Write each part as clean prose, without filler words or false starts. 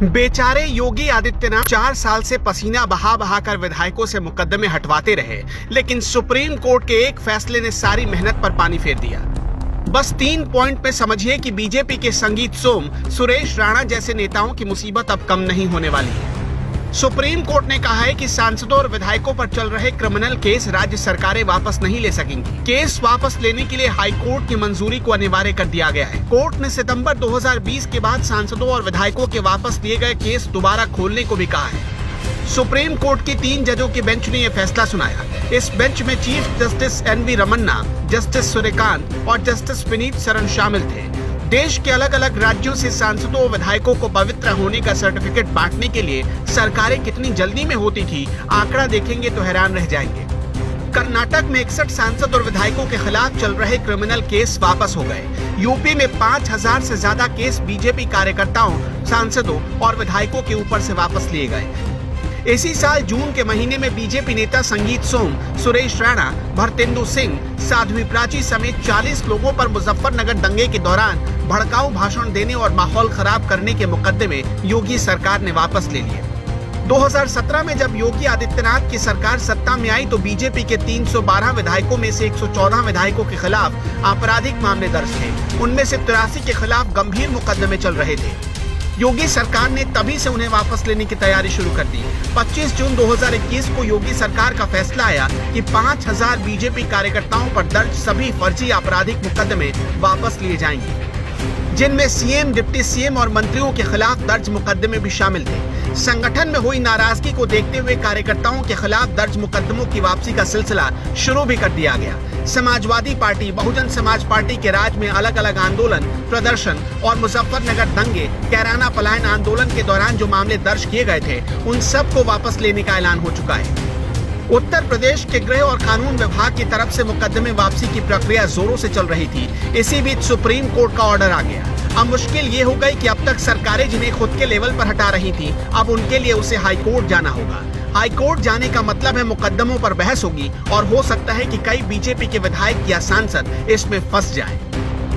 बेचारे योगी आदित्यनाथ 4 साल से पसीना बहा बहा कर विधायकों से मुकदमे हटवाते रहे, लेकिन सुप्रीम कोर्ट के एक फैसले ने सारी मेहनत पर पानी फेर दिया। बस 3 पॉइंट में समझिए कि बीजेपी के संगीत सोम, सुरेश राणा जैसे नेताओं की मुसीबत अब कम नहीं होने वाली है। सुप्रीम कोर्ट ने कहा है कि सांसदों और विधायकों पर चल रहे क्रिमिनल केस राज्य सरकारें वापस नहीं ले सकेंगी। केस वापस लेने के लिए हाई कोर्ट की मंजूरी को अनिवार्य कर दिया गया है। कोर्ट ने सितंबर 2020 के बाद सांसदों और विधायकों के वापस लिए गए केस दोबारा खोलने को भी कहा है। सुप्रीम कोर्ट की 3 जजों की बेंच ने यह फैसला सुनाया। इस बेंच में chief justice NV Ramana, justice Suryakant और जस्टिस विनीत सरन शामिल थे। देश के अलग अलग राज्यों से सांसदों और विधायकों को पवित्र होने का सर्टिफिकेट बांटने के लिए सरकारें कितनी जल्दी में होती थी, आंकड़ा देखेंगे तो हैरान रह जाएंगे। कर्नाटक में 61 सांसद और विधायकों के खिलाफ चल रहे क्रिमिनल केस वापस हो गए। यूपी में 5000 से ज्यादा केस बीजेपी कार्यकर्ताओं, सांसदों और विधायकों के ऊपर से वापस लिए गए। इसी साल जून के महीने में बीजेपी नेता संगीत सोम, सुरेश राणा, भरतेंदु सिंह, साध्वी प्राची समेत 40 लोगों पर मुजफ्फरनगर दंगे के दौरान भड़काऊ भाषण देने और माहौल खराब करने के मुकदमे योगी सरकार ने वापस ले लिए। 2017 में जब योगी आदित्यनाथ की सरकार सत्ता में आई तो बीजेपी के 312 विधायकों में से 114 विधायकों के खिलाफ आपराधिक मामले दर्ज थे। उनमें से 83 के खिलाफ गंभीर मुकदमे चल रहे थे। योगी सरकार ने तभी से उन्हें वापस लेने की तैयारी शुरू कर दी। 25 जून 2021 को योगी सरकार का फैसला आया कि 5000 बीजेपी कार्यकर्ताओं पर दर्ज सभी फर्जी आपराधिक मुकदमे वापस लिए जाएंगे, जिनमें सीएम, डिप्टी सीएम और मंत्रियों के खिलाफ दर्ज मुकदमे भी शामिल थे। संगठन में हुई नाराजगी को देखते हुए कार्यकर्ताओं के खिलाफ दर्ज मुकदमों की वापसी का सिलसिला शुरू भी कर दिया गया। समाजवादी पार्टी, बहुजन समाज पार्टी के राज में अलग अलग आंदोलन, प्रदर्शन और मुजफ्फरनगर दंगे, कैराना पलायन आंदोलन के दौरान जो मामले दर्ज किए गए थे, उन सब को वापस लेने का ऐलान हो चुका है। उत्तर प्रदेश के गृह और कानून विभाग की तरफ से मुकदमे वापसी की प्रक्रिया जोरों से चल रही थी। इसी बीच सुप्रीम कोर्ट का ऑर्डर आ गया। अब मुश्किल ये हो गई कि अब तक सरकारें जिन्हें खुद के लेवल पर हटा रही थी, अब उनके लिए उसे हाई कोर्ट जाना होगा। हाई कोर्ट जाने का मतलब है मुकदमों पर बहस होगी और हो सकता है कि कई बीजेपी के विधायक या सांसद इसमें फंस जाएं।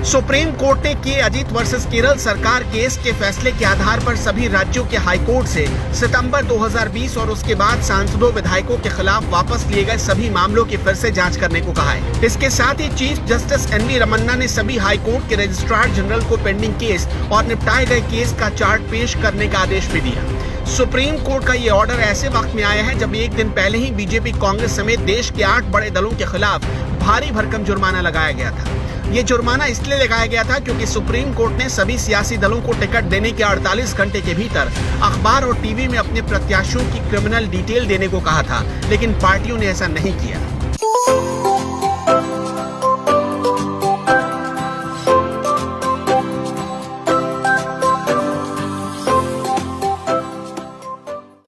सुप्रीम कोर्ट ने के अजीत वर्सेस केरल सरकार केस के फैसले के आधार पर सभी राज्यों के हाई कोर्ट से सितंबर 2020 और उसके बाद सांसदों, विधायकों के खिलाफ वापस लिए गए सभी मामलों की फिर से जांच करने को कहा है। इसके साथ ही चीफ जस्टिस NV रमन्ना ने सभी हाई कोर्ट के रजिस्ट्रार जनरल को पेंडिंग केस और निपटाए गए केस का चार्ट पेश करने का आदेश भी दिया। सुप्रीम कोर्ट का ये ऑर्डर ऐसे वक्त में आया है जब एक दिन पहले ही बीजेपी, कांग्रेस समेत देश के 8 बड़े दलों के खिलाफ भारी भरकम जुर्माना लगाया गया था। ये जुर्माना इसलिए लगाया गया था क्योंकि सुप्रीम कोर्ट ने सभी सियासी दलों को टिकट देने के 48 घंटे के भीतर अखबार और टीवी में अपने प्रत्याशियों की क्रिमिनल डिटेल देने को कहा था, लेकिन पार्टियों ने ऐसा नहीं किया।